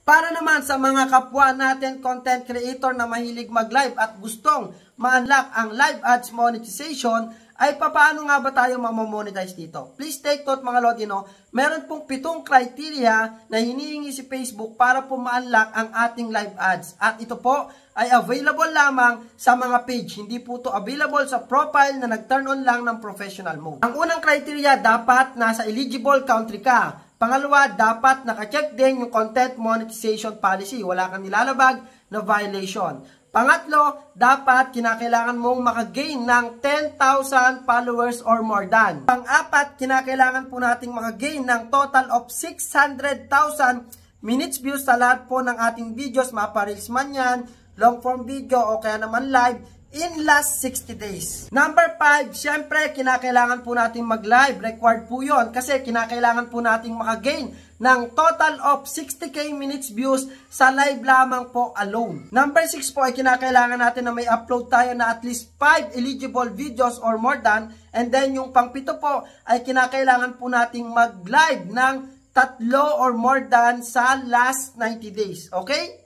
Para naman sa mga kapwa natin content creator na mahilig mag-live at gustong ma-unlock ang live ads monetization, ay paano nga ba tayo mamamonetize dito? Please take note mga Lodino, meron pong 7 criteria na hinihingi si Facebook para po ma-unlock ang ating live ads. At ito po ay available lamang sa mga page. Hindi po ito available sa profile na nag-turn on lang ng professional mode. Ang unang criteria, dapat nasa eligible country ka. Pangalawa, dapat naka-check din yung content monetization policy. Wala kang nilalabag na violation. Pangatlo, dapat kinakailangan mong makagain ng 10,000 followers or more than. Pang-apat, kinakailangan po nating makagain ng total of 600,000 minutes views sa lahat po ng ating videos, mapa-reels man yan, long form video o kaya naman live, in last 60 days. Number 5, syempre, kinakailangan po natin mag-live. Required po yun kasi kinakailangan po natin makagain ng total of 60k minutes views sa live lamang po alone. Number 6 po ay kinakailangan natin na may upload tayo na at least 5 eligible videos or more than. And then yung pang-7 po ay kinakailangan po nating mag-live ng 3 or more than sa last 90 days. Okay?